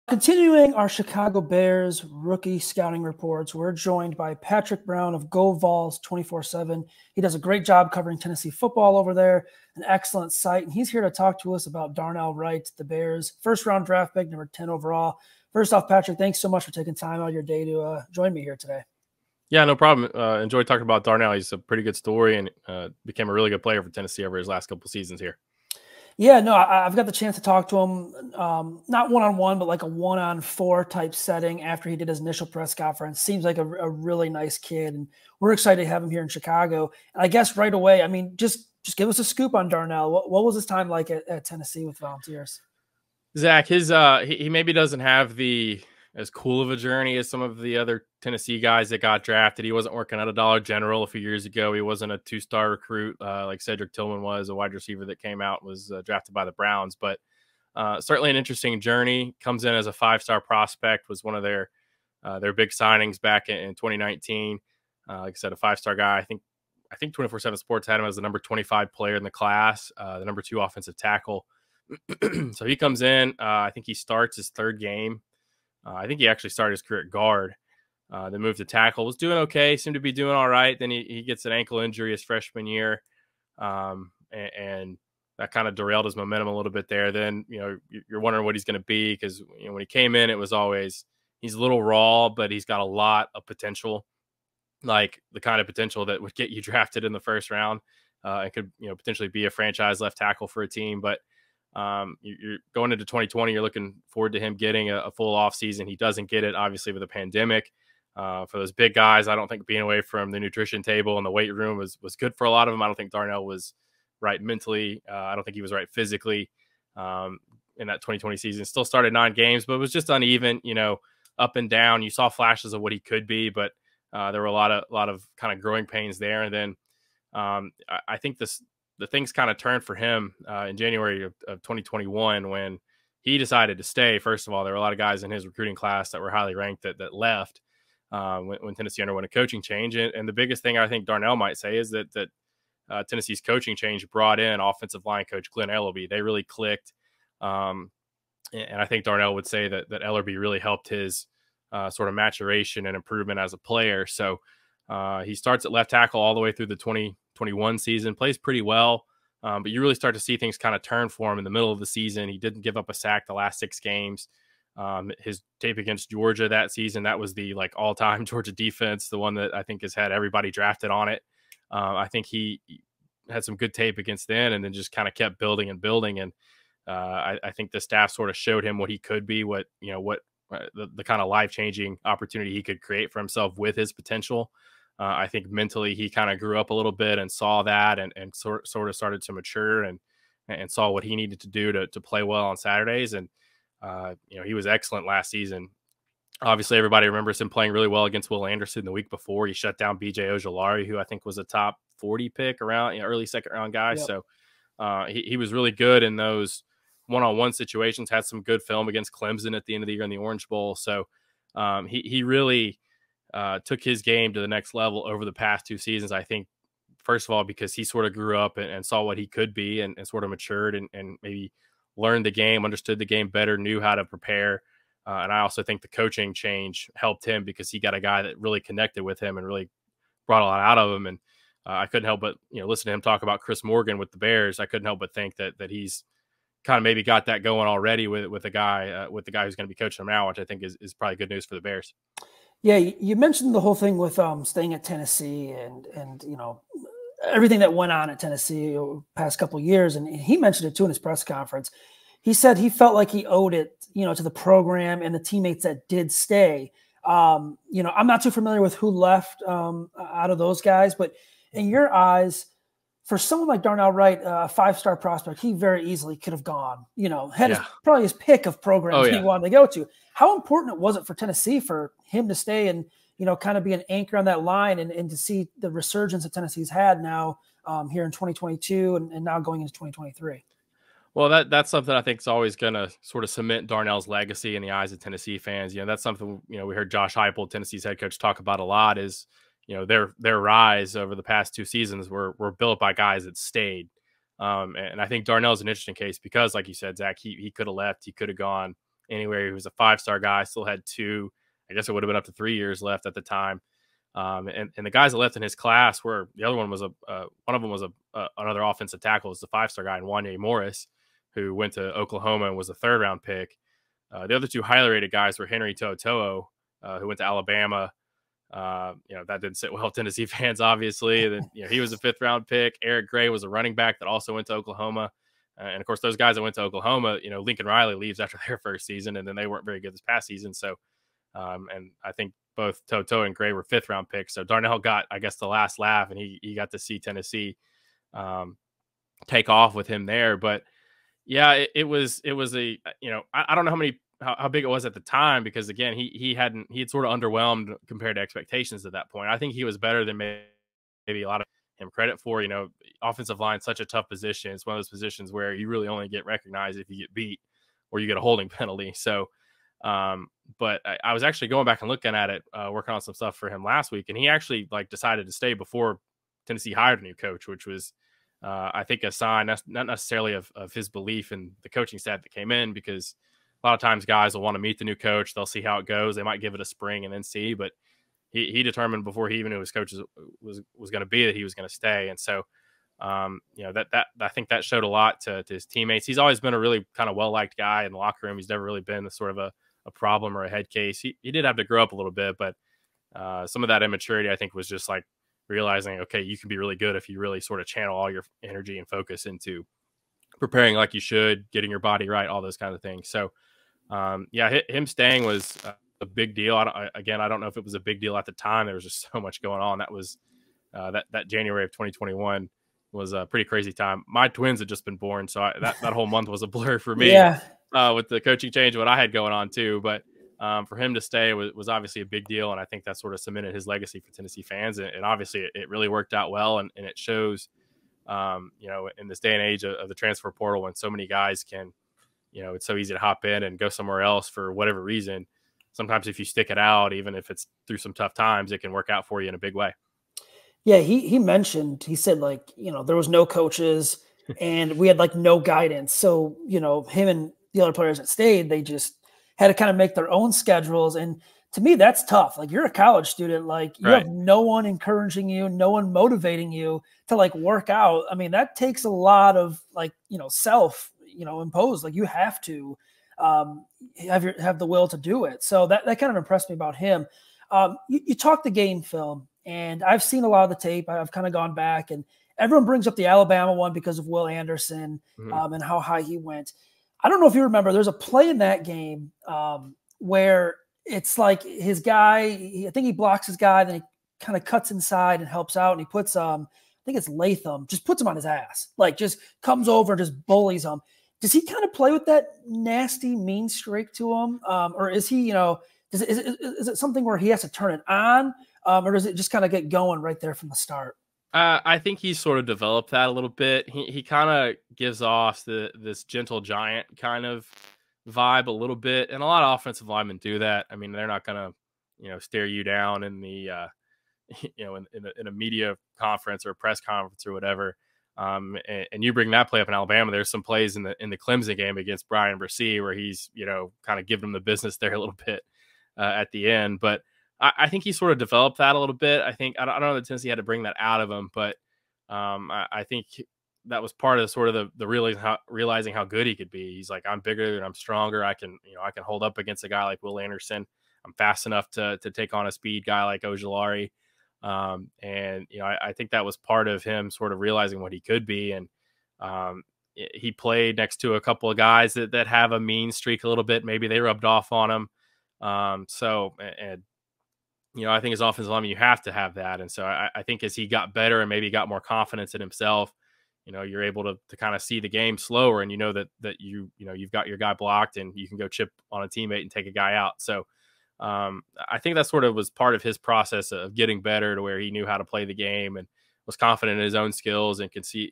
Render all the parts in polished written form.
Continuing our Chicago Bears rookie scouting reports, we're joined by Patrick Brown of GoVols247. He does a great job covering Tennessee football over there, an excellent site, and he's here to talk to us about Darnell Wright, the Bears' first-round draft pick, number 10 overall. First off, Patrick, thanks so much for taking time out of your day to join me here today. Yeah, no problem. Enjoyed talking about Darnell. He's a pretty good story and became a really good player for Tennessee over his last couple seasons here. Yeah, no, I've got the chance to talk to him, not one-on-one, but like a one-on-four type setting after he did his initial press conference. Seems like a really nice kid, and we're excited to have him here in Chicago. And I guess right away, I mean, just give us a scoop on Darnell. What was his time like at Tennessee with Volunteers? Zach, his he maybe doesn't have as cool of a journey as some of the other Tennessee guys that got drafted. He wasn't working at a Dollar General a few years ago. He wasn't a two-star recruit like Cedric Tillman was, a wide receiver that came out, was drafted by the Browns. But certainly an interesting journey. Comes in as a five-star prospect, was one of their big signings back in 2019. Like I said, a five-star guy. I think 247 Sports had him as the number 25 player in the class, the number 2 offensive tackle. So he comes in. I think he starts his third game. I think he actually started his career at guard, then moved to tackle. Was doing okay, seemed to be doing all right. Then he gets an ankle injury his freshman year, and that kind of derailed his momentum a little bit there. Then, you're wondering what he's going to be because, when he came in, it was always he's a little raw, but he's got a lot of potential, like the kind of potential that would get you drafted in the first round and could, potentially be a franchise left tackle for a team. But you're going into 2020. You're looking forward to him getting a full off season. He doesn't get it, obviously, with the pandemic. For those big guys, I don't think being away from the nutrition table and the weight room was good for a lot of them. I don't think Darnell was right mentally. I don't think he was right physically in that 2020 season. Still started 9 games, but it was just uneven, up and down. You saw flashes of what he could be, but there were a lot of kind of growing pains there. And then I think the things kind of turned for him in January of 2021 when he decided to stay. First of all, there were a lot of guys in his recruiting class that were highly ranked that left when Tennessee underwent a coaching change. And the biggest thing I think Darnell might say is that Tennessee's coaching change brought in offensive line coach Glenn Ellerbe. They really clicked. And I think Darnell would say that Ellerbe really helped his sort of maturation and improvement as a player. So he starts at left tackle all the way through the 2021 season, plays pretty well, but you really start to see things kind of turn for him in the middle of the season. He didn't give up a sack the last 6 games. His tape against Georgia that season, that was the all-time Georgia defense, the one that I think has had everybody drafted on it. I think he had some good tape against them and then just kind of kept building and building. And I think the staff sort of showed him what he could be, what the kind of life-changing opportunity he could create for himself with his potential. I think mentally he kind of grew up a little bit and saw that and sort of started to mature and saw what he needed to do to play well on Saturdays. And, he was excellent last season. Obviously, everybody remembers him playing really well against Will Anderson the week before. He shut down B.J. Ojulari, who I think was a top 40 pick around, early second-round guy. Yep. So he was really good in those one-on-one situations, had some good film against Clemson at the end of the year in the Orange Bowl. So he really took his game to the next level over the past 2 seasons. I think, first of all, because he sort of grew up and saw what he could be and sort of matured and maybe learned the game, understood the game better, knew how to prepare. And I also think the coaching change helped him because he got a guy that really connected with him and really brought a lot out of him. And I couldn't help but, listen to him talk about Chris Morgan with the Bears. I couldn't help but think that he's kind of maybe got that going already with the guy who's going to be coaching him now, which I think is probably good news for the Bears. Yeah, you mentioned the whole thing with staying at Tennessee and everything that went on at Tennessee over the past couple of years, and he mentioned it too in his press conference. He said he felt like he owed it, to the program and the teammates that did stay. I'm not too familiar with who left out of those guys, but in your eyes, for someone like Darnell Wright, a 5-star prospect, he very easily could have gone, probably his pick of programs he wanted to go to. How important was it for Tennessee for him to stay and, kind of be an anchor on that line and to see the resurgence that Tennessee's had now here in 2022 and now going into 2023? Well, that's something I think is always going to sort of cement Darnell's legacy in the eyes of Tennessee fans. That's something, we heard Josh Heupel, Tennessee's head coach, talk about a lot is, their rise over the past 2 seasons were built by guys that stayed. And I think Darnell's an interesting case because, like you said, Zach, he could have left, he could have gone anywhere. He was a 5-star guy, still had 2, I guess it would have been up to 3 years left at the time. And the guys that left in his class were, the other one was one of them was another offensive tackle, was the 5-star guy, Wanye Morris, who went to Oklahoma and was a 3rd-round pick. The other 2 highly rated guys were Henry To'oTo'o, who went to Alabama. That didn't sit well with Tennessee fans, obviously. And then, he was a 5th-round pick. Eric Gray was a running back that also went to Oklahoma. And of course, those guys that went to Oklahoma, Lincoln Riley leaves after their first season, and then they weren't very good this past season. So, and I think both Toto and Gray were 5th-round picks. So Darnell got, I guess, the last laugh, and he got to see Tennessee take off with him there. But yeah, it was a, I don't know how big it was at the time, because again, he had sort of underwhelmed compared to expectations at that point. I think he was better than maybe a lot of him credit for. Offensive line, such a tough position. It's one of those positions where you really only get recognized if you get beat or you get a holding penalty. So, but I was actually going back and looking at it, working on some stuff for him last week, and he actually decided to stay before Tennessee hired a new coach, which was, I think, a sign, not necessarily of his belief in the coaching staff that came in, because a lot of times guys will want to meet the new coach. They'll see how it goes. They might give it a spring and then see, but he determined before he even knew his coach was going to be that he was going to stay. And so, that I think that showed a lot to his teammates. He's always been a really kind of well-liked guy in the locker room. He's never really been sort of a problem or a head case. He did have to grow up a little bit, but some of that immaturity, I think, was just realizing, okay, you can be really good if you really sort of channel all your energy and focus into preparing like you should, getting your body right, all those kinds of things. So, him staying was a big deal. I don't know if it was a big deal at the time. There was just so much going on. That was that January of 2021 was a pretty crazy time. My twins had just been born, so that whole month was a blur for me. Yeah. With the coaching change, what I had going on too. But for him to stay was obviously a big deal, and I think that sort of cemented his legacy for Tennessee fans. And obviously, it really worked out well, and it shows, in this day and age of the transfer portal, when so many guys can, it's so easy to hop in and go somewhere else for whatever reason. Sometimes if you stick it out, even if it's through some tough times, it can work out for you in a big way. Yeah, he said, there was no coaches and we had no guidance. So, him and the other players that stayed, they just had to kind of make their own schedules. And to me, that's tough. You're a college student, you Right. have no one encouraging you, no one motivating you to work out. I mean, that takes a lot of self, imposed. You have to have the will to do it. So that kind of impressed me about him. You talked the game film, and I've seen a lot of the tape. I've kind of gone back, and everyone brings up the Alabama one because of Will Anderson and how high he went. I don't know if you remember, there's a play in that game where it's his guy, I think he blocks his guy, then he kind of cuts inside and helps out, and he puts, I think it's Latham, just puts him on his ass, just comes over and just bullies him. Does he kind of play with that nasty, mean streak to him? Or is he, is it something where he has to turn it on? Or does it just kind of get going right there from the start? I think he's sort of developed that a little bit. He kind of gives off this gentle giant kind of vibe a little bit. And a lot of offensive linemen do that. I mean, they're not going to, stare you down in the, in a media conference or a press conference or whatever. And you bring that play up in Alabama. There's some plays in the Clemson game against Brian Bresee where he's, kind of giving them the business there a little bit at the end. But I think he sort of developed that a little bit. I don't know that Tennessee had to bring that out of him, but I think that was part of sort of the realizing how good he could be. He's I'm bigger and I'm stronger. I can hold up against a guy like Will Anderson. I'm fast enough to take on a speed guy like Ojulari. I think that was part of him sort of realizing what he could be. And he played next to a couple of guys that have a mean streak a little bit. Maybe they rubbed off on him. I think as offensive lineman, you have to have that. And so I think as he got better and maybe got more confidence in himself, you're able to kind of see the game slower, and that you've got your guy blocked and you can go chip on a teammate and take a guy out. So I think that sort of was part of his process of getting better to where he knew how to play the game and was confident in his own skills and could see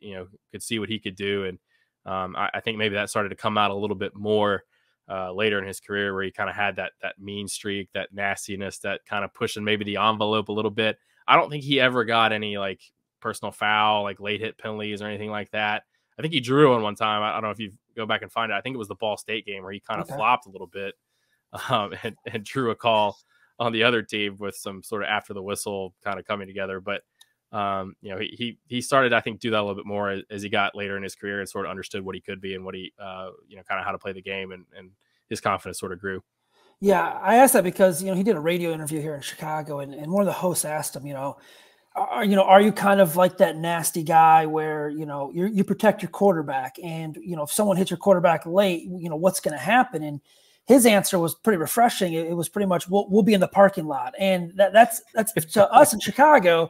what he could do. And I think maybe that started to come out a little bit more later in his career, where he kind of had that mean streak, that nastiness, that kind of pushing maybe the envelope a little bit. I don't think he ever got any personal foul, late hit penalties or anything like that. I think he drew one time. I don't know if you go back and find it. I think it was the Ball State game where he kind of flopped a little bit and drew a call on the other team with some sort of after the whistle kind of coming together. But he started, I think, do that a little bit more as he got later in his career and sort of understood what he could be and what he, kind of how to play the game, and his confidence sort of grew. Yeah, I asked that because, he did a radio interview here in Chicago, and one of the hosts asked him, are you kind of like that nasty guy where, you protect your quarterback, and, if someone hits your quarterback late, what's going to happen? And his answer was pretty refreshing. It was pretty much, we'll be in the parking lot. And that's to us in Chicago,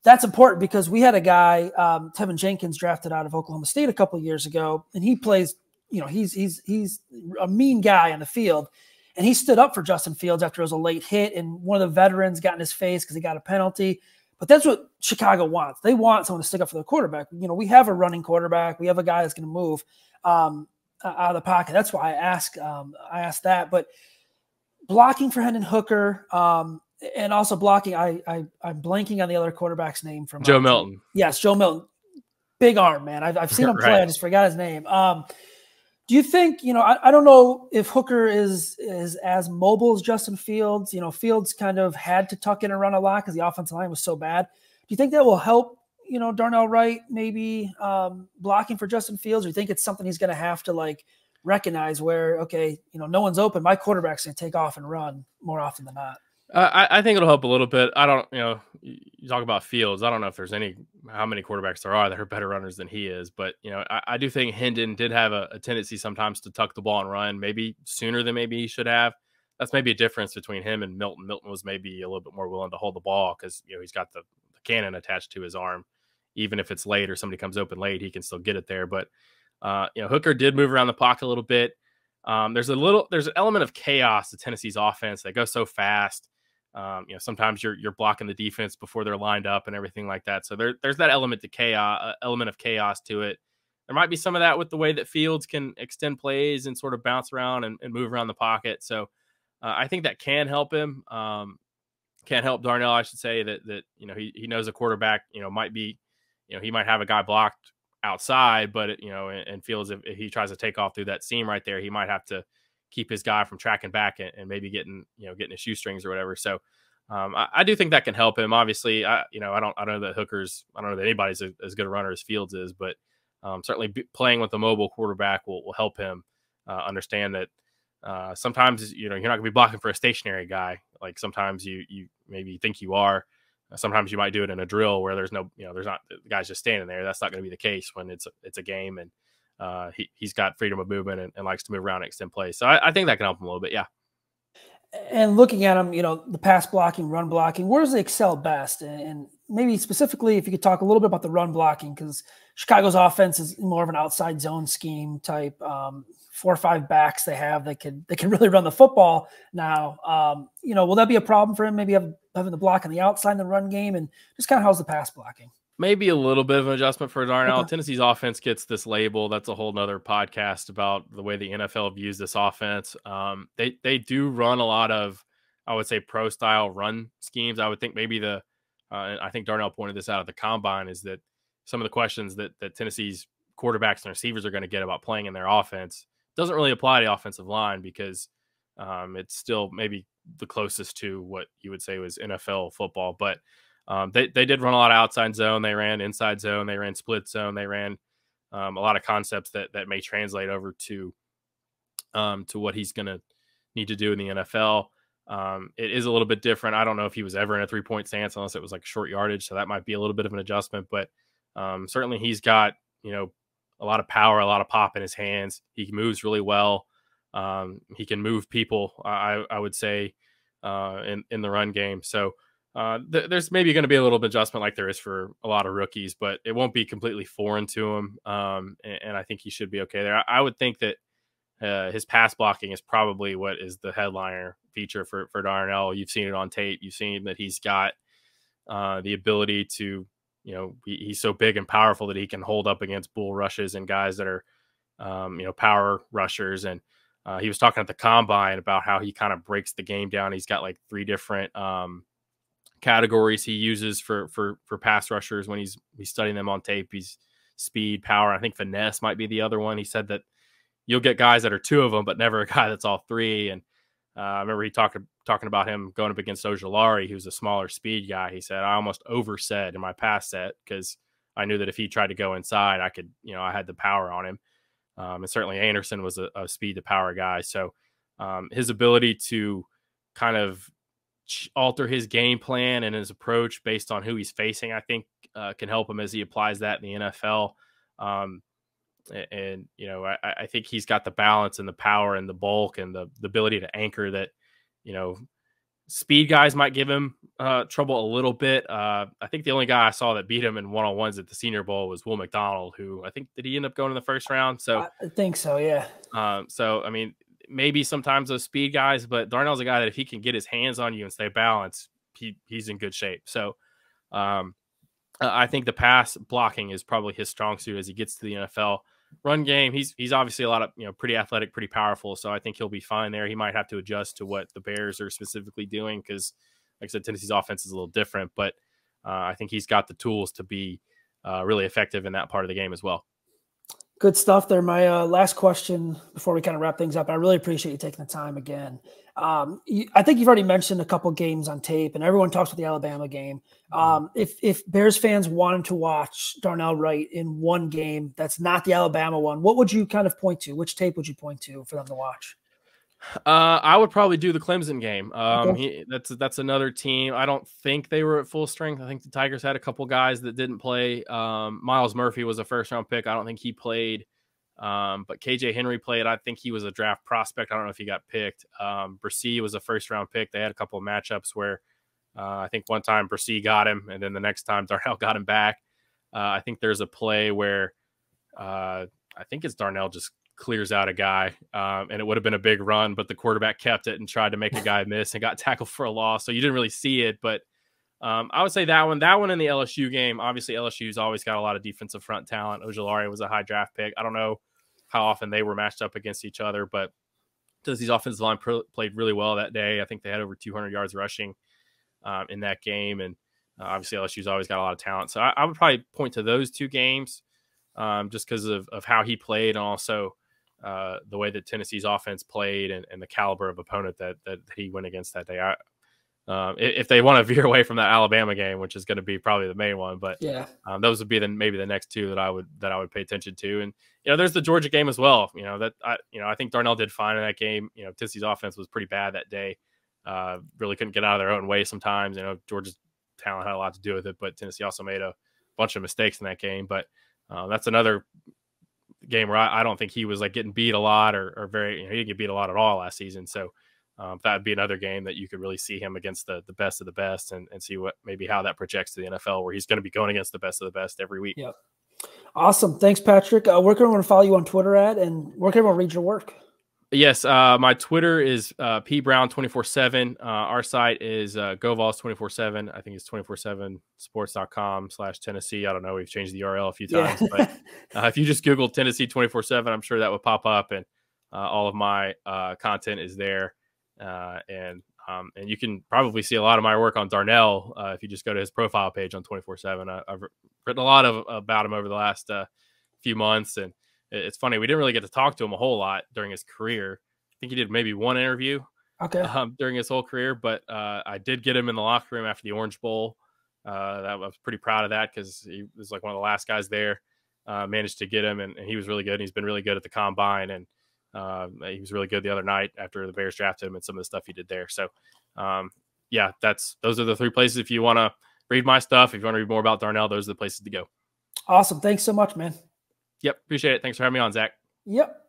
that's important because we had a guy, Tevin Jenkins, drafted out of Oklahoma State a couple of years ago, and he plays, he's a mean guy on the field. And he stood up for Justin Fields after it was a late hit, and one of the veterans got in his face because he got a penalty. But that's what Chicago wants. They want someone to stick up for their quarterback. We have a running quarterback. We have a guy that's going to move out of the pocket. That's why I asked that. But blocking for Hendon Hooker, and also blocking, I'm blanking on the other quarterback's name from Joe Milton. Yes, Joe Milton. Big arm, man. I've seen him play. Right. I just forgot his name. Do you think, I don't know if Hooker is as mobile as Justin Fields. Fields kind of had to tuck in and run a lot because the offensive line was so bad. Do you think that will help, Darnell Wright maybe blocking for Justin Fields? Or do you think it's something he's going to have to recognize where, okay, no one's open, my quarterback's going to take off and run more often than not? I think it'll help a little bit. I don't, you talk about Fields. I don't know if there's how many quarterbacks there are that are better runners than he is. But, I do think Hendon did have a tendency sometimes to tuck the ball and run, maybe sooner than maybe he should have. That's maybe a difference between him and Milton. Milton was maybe a little bit more willing to hold the ball because, he's got the cannon attached to his arm. Even if it's late or somebody comes open late, he can still get it there. But, Hooker did move around the pocket a little bit. There's an element of chaos to Tennessee's offense. They go so fast. Sometimes you're blocking the defense before they're lined up and everything like that. So there's that element of chaos to it. There might be some of that with the way that Fields can extend plays and sort of bounce around and move around the pocket. So I think that can help him. Can help Darnell, I should say, that he knows a quarterback, might be, he might have a guy blocked outside, but and Fields, if he tries to take off through that seam right there, he might have to keep his guy from tracking back and maybe getting his shoestrings or whatever. So I do think that can help him. Obviously, I don't know that anybody's as good a runner as Fields is, but certainly playing with a mobile quarterback will help him understand that sometimes you're not gonna be blocking for a stationary guy. Like sometimes you maybe think you are. Sometimes you might do it in a drill where there's not the guy's just standing there. That's not going to be the case when it's a game, and he's got freedom of movement and likes to move around and extend plays. So I think that can help him a little bit. Yeah. And looking at him, the pass blocking, run blocking, where does he excel best? And maybe specifically, if you could talk a little bit about the run blocking, because Chicago's offense is more of an outside zone scheme type. 4 or 5 backs they have that can really run the football now. Will that be a problem for him? Maybe having the block on the outside in the run game, and just kind of how's the pass blocking? Maybe a little bit of an adjustment for Darnell. Okay. Tennessee's offense gets this label. That's a whole nother podcast about the way the NFL views this offense. They do run a lot of, I would say, pro style run schemes. I would think maybe I think Darnell pointed this out at the combine, is that some of the questions that Tennessee's quarterbacks and receivers are going to get about playing in their offense doesn't really apply to the offensive line, because it's still maybe the closest to what you would say was NFL football. But they did run a lot of outside zone. They ran inside zone. They ran split zone. They ran a lot of concepts that may translate over to what he's going to need to do in the NFL. It is a little bit different. I don't know if he was ever in a 3-point stance unless it was like short yardage. So that might be a little bit of an adjustment, but certainly he's got, a lot of power, a lot of pop in his hands. He moves really well. He can move people, I would say, in the run game. So there's maybe going to be a little bit of adjustment like there is for a lot of rookies, but it won't be completely foreign to him. And I think he should be okay there. I would think that his pass blocking is probably what is the headliner feature for Darnell. You've seen it on tape. You've seen that he's got the ability to, he's so big and powerful that he can hold up against bull rushes and guys that are, power rushers. And he was talking at the combine about how he kind of breaks the game down. He's got like 3 different categories he uses for pass rushers when he's studying them on tape. He's speed, power. I think finesse might be the other one. He said that you'll get guys that are two of them, but never a guy that's all three. And I remember he talking about him going up against Ojulari, who's a smaller speed guy. He said, I almost overset in my pass set because I knew that if he tried to go inside, I could, I had the power on him. And certainly Anderson was a speed to power guy. So his ability to kind of alter his game plan and his approach based on who he's facing, I think can help him as he applies that in the NFL. I think he's got the balance and the power and the bulk and the ability to anchor that, speed guys might give him trouble a little bit. I think the only guy I saw that beat him in one-on-ones at the Senior Bowl was Will McDonald, who I think, did he end up going in the first round? So I think so, yeah. I mean, maybe sometimes those speed guys, but Darnell's a guy that if he can get his hands on you and stay balanced, he's in good shape. So I think the pass blocking is probably his strong suit as he gets to the NFL. Run game, he's obviously a lot of, pretty athletic, pretty powerful. So I think he'll be fine there. He might have to adjust to what the Bears are specifically doing because, like I said, Tennessee's offense is a little different. But I think he's got the tools to be really effective in that part of the game as well. Good stuff there. My last question before we kind of wrap things up. I really appreciate you taking the time again. I think you've already mentioned a couple games on tape, and everyone talks about the Alabama game. If Bears fans wanted to watch Darnell Wright in one game that's not the Alabama one, what would you kind of point to? Which tape would you point to for them to watch? I would probably do the Clemson game. Okay. That's another team. I don't think they were at full strength. I think the Tigers had a couple guys that didn't play. Miles Murphy was a first-round pick. I don't think he played. But KJ Henry played. I think he was a draft prospect. I don't know if he got picked. Brissy was a first-round pick. They had a couple of matchups where I think one time Brissy got him, and then the next time Darnell got him back. I think there's a play where I think it's Darnell just clears out a guy, and it would have been a big run, but the quarterback kept it and tried to make a guy miss and got tackled for a loss. So you didn't really see it, but I would say that one in the LSU game. Obviously, LSU's always got a lot of defensive front talent. Ojulari was a high draft pick. I don't know how often they were matched up against each other, but Tennessee's offensive line played really well that day. I think they had over 200 yards rushing in that game, and obviously LSU's always got a lot of talent. So I would probably point to those two games just because of how he played, and also the way that Tennessee's offense played and the caliber of opponent that he went against that day. If they want to veer away from that Alabama game, which is going to be probably the main one, but yeah, those would be maybe the next two that I would pay attention to. And there's the Georgia game as well. I think Darnell did fine in that game. Tennessee's offense was pretty bad that day. Really couldn't get out of their own way sometimes. Georgia's talent had a lot to do with it, but Tennessee also made a bunch of mistakes in that game. But that's another game where I don't think he was like getting beat a lot or very, he didn't get beat a lot at all last season. So that would be another game that you could really see him against the best of the best and see how that projects to the NFL, where he's going to be going against the best of the best every week. Yep. Awesome. Thanks, Patrick. Where can everyone follow you on Twitter at, and where can everyone read your work? Yes. My Twitter is pbrown247. Our site is GoVols247. I think it's 247sports.com/Tennessee. I don't know. We've changed the URL a few times, but if you just Google Tennessee 24/7, I'm sure that would pop up, and all of my content is there. And you can probably see a lot of my work on Darnell if you just go to his profile page on 24/7. I've written a lot about him over the last few months, and it's funny, we didn't really get to talk to him a whole lot during his career. I think he did maybe one interview during his whole career, but I did get him in the locker room after the Orange Bowl. I was pretty proud of that because he was like one of the last guys there. Managed to get him, and he was really good. And he's been really good at the combine, and he was really good the other night after the Bears drafted him and some of the stuff he did there. So, those are the three places. If you want to read my stuff, if you want to read more about Darnell, those are the places to go. Awesome. Thanks so much, man. Yep. Appreciate it. Thanks for having me on, Zach. Yep.